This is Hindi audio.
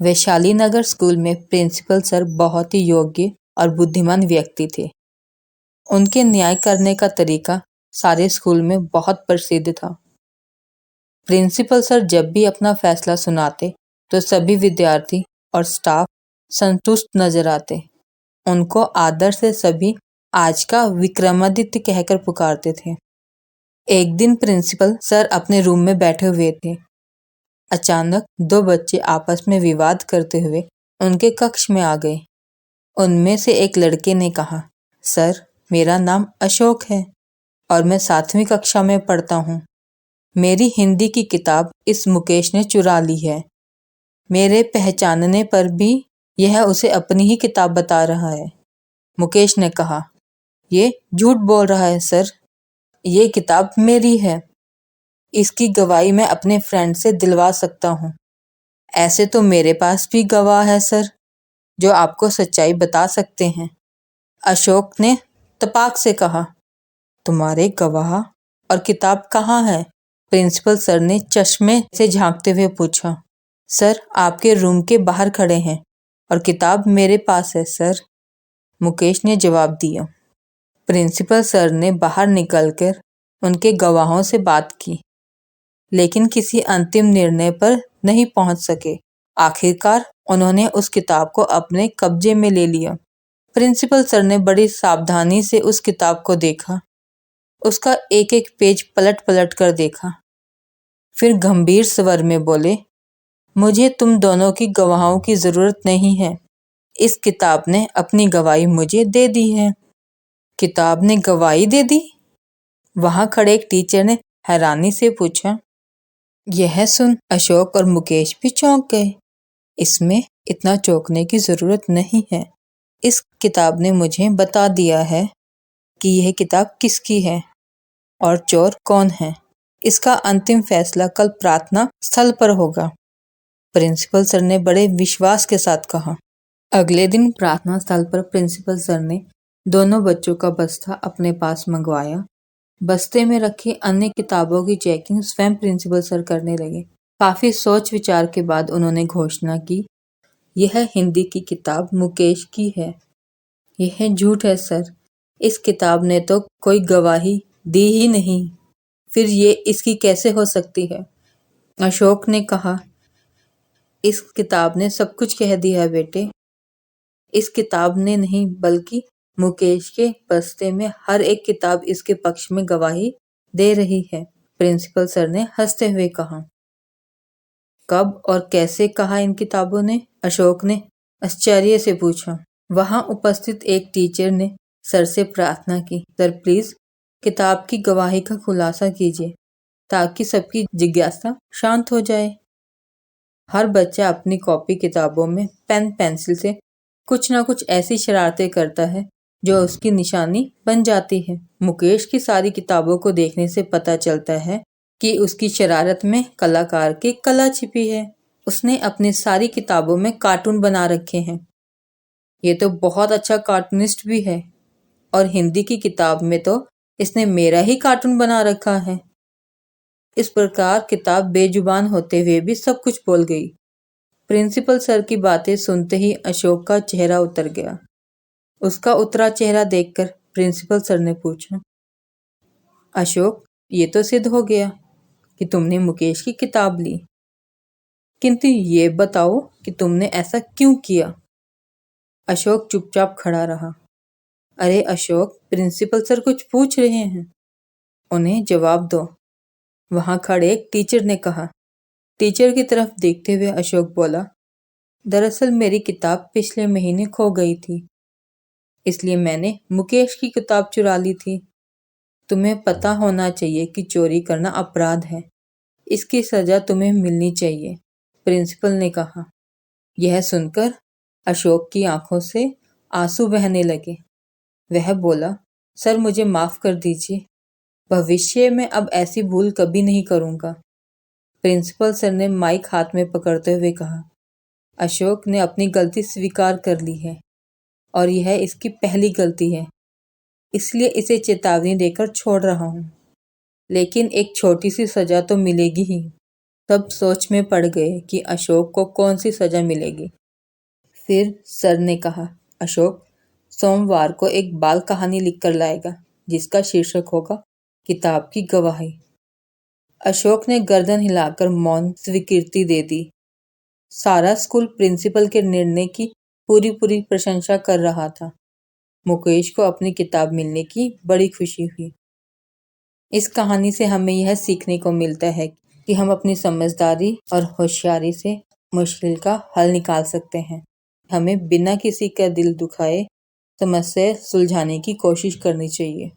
वैशाली नगर स्कूल में प्रिंसिपल सर बहुत ही योग्य और बुद्धिमान व्यक्ति थे। उनके न्याय करने का तरीका सारे स्कूल में बहुत प्रसिद्ध था। प्रिंसिपल सर जब भी अपना फैसला सुनाते तो सभी विद्यार्थी और स्टाफ संतुष्ट नजर आते। उनको आदर से सभी आज का विक्रमादित्य कहकर पुकारते थे। एक दिन प्रिंसिपल सर अपने रूम में बैठे हुए थे। अचानक दो बच्चे आपस में विवाद करते हुए उनके कक्ष में आ गए। उनमें से एक लड़के ने कहा, सर, मेरा नाम अशोक है और मैं 7वीं कक्षा में पढ़ता हूँ। मेरी हिंदी की किताब इस मुकेश ने चुरा ली है। मेरे पहचानने पर भी यह उसे अपनी ही किताब बता रहा है। मुकेश ने कहा, ये झूठ बोल रहा है सर, ये किताब मेरी है। इसकी गवाही मैं अपने फ्रेंड से दिलवा सकता हूँ। ऐसे तो मेरे पास भी गवाह है सर, जो आपको सच्चाई बता सकते हैं। अशोक ने तपाक से कहा, तुम्हारे गवाह और किताब कहाँ है? प्रिंसिपल सर ने चश्मे से झांकते हुए पूछा। सर, आपके रूम के बाहर खड़े हैं और किताब मेरे पास है सर, मुकेश ने जवाब दिया। प्रिंसिपल सर ने बाहर निकलकर उनके गवाहों से बात की, लेकिन किसी अंतिम निर्णय पर नहीं पहुंच सके। आखिरकार उन्होंने उस किताब को अपने कब्जे में ले लिया। प्रिंसिपल सर ने बड़ी सावधानी से उस किताब को देखा, उसका एक एक पेज पलट पलट कर देखा। फिर गंभीर स्वर में बोले, मुझे तुम दोनों की गवाहों की जरूरत नहीं है। इस किताब ने अपनी गवाही मुझे दे दी है। किताब ने गवाही दे दी? वहां खड़े एक टीचर ने हैरानी से पूछा। यह सुन अशोक और मुकेश भी चौंक गए। इसमें इतना चौंकने की जरूरत नहीं है। इस किताब ने मुझे बता दिया है कि यह किताब किसकी है और चोर कौन है। इसका अंतिम फैसला कल प्रार्थना स्थल पर होगा, प्रिंसिपल सर ने बड़े विश्वास के साथ कहा। अगले दिन प्रार्थना स्थल पर प्रिंसिपल सर ने दोनों बच्चों का बस्ता अपने पास मंगवाया। बस्ते में रखी अन्य किताबों की चेकिंग स्वयं प्रिंसिपल सर करने लगे। काफी सोच विचार के बाद उन्होंने घोषणा की, यह हिंदी की किताब मुकेश की है। यह झूठ है सर, इस किताब ने तो कोई गवाही दी ही नहीं, फिर ये इसकी कैसे हो सकती है? अशोक ने कहा, इस किताब ने सब कुछ कह दिया बेटे। इस किताब ने नहीं, बल्कि मुकेश के बस्ते में हर एक किताब इसके पक्ष में गवाही दे रही है, प्रिंसिपल सर ने हंसते हुए कहा। कब और कैसे कहा इन किताबों ने? अशोक ने आश्चर्य से पूछा। वहां उपस्थित एक टीचर ने सर से प्रार्थना की, सर प्लीज किताब की गवाही का खुलासा कीजिए ताकि सबकी जिज्ञासा शांत हो जाए। हर बच्चा अपनी कॉपी किताबों में पेन पेंसिल से कुछ ना कुछ ऐसी शरारतें करता है जो उसकी निशानी बन जाती है। मुकेश की सारी किताबों को देखने से पता चलता है कि उसकी शरारत में कलाकार की कला छिपी है। उसने अपनी सारी किताबों में कार्टून बना रखे हैं। ये तो बहुत अच्छा कार्टूनिस्ट भी है और हिंदी की किताब में तो इसने मेरा ही कार्टून बना रखा है। इस प्रकार किताब बेजुबान होते हुए भी सब कुछ बोल गई। प्रिंसिपल सर की बातें सुनते ही अशोक का चेहरा उतर गया। उसका उतरा चेहरा देखकर प्रिंसिपल सर ने पूछा, अशोक, ये तो सिद्ध हो गया कि तुमने मुकेश की किताब ली, किंतु ये बताओ कि तुमने ऐसा क्यों किया? अशोक चुपचाप खड़ा रहा। अरे अशोक, प्रिंसिपल सर कुछ पूछ रहे हैं, उन्हें जवाब दो, वहां खड़े एक टीचर ने कहा। टीचर की तरफ देखते हुए अशोक बोला, दरअसल मेरी किताब पिछले महीने खो गई थी, इसलिए मैंने मुकेश की किताब चुरा ली थी। तुम्हें पता होना चाहिए कि चोरी करना अपराध है, इसकी सजा तुम्हें मिलनी चाहिए, प्रिंसिपल ने कहा। यह सुनकर अशोक की आंखों से आंसू बहने लगे। वह बोला, सर मुझे माफ कर दीजिए, भविष्य में अब ऐसी भूल कभी नहीं करूंगा। प्रिंसिपल सर ने माइक हाथ में पकड़ते हुए कहा, अशोक ने अपनी गलती स्वीकार कर ली है और यह इसकी पहली गलती है, इसलिए इसे चेतावनी देकर छोड़ रहा हूँ, लेकिन एक छोटी सी सजा तो मिलेगी ही। सब सोच में पड़ गए कि अशोक को कौन सी सजा मिलेगी। फिर सर ने कहा, अशोक सोमवार को एक बाल कहानी लिखकर लाएगा जिसका शीर्षक होगा किताब की गवाही। अशोक ने गर्दन हिलाकर मौन स्वीकृति दे दी। सारा स्कूल प्रिंसिपल के निर्णय की पूरी पूरी प्रशंसा कर रहा था। मुकेश को अपनी किताब मिलने की बड़ी खुशी हुई। इस कहानी से हमें यह सीखने को मिलता है कि हम अपनी समझदारी और होशियारी से मुश्किल का हल निकाल सकते हैं। हमें बिना किसी का दिल दुखाए समस्या सुलझाने की कोशिश करनी चाहिए।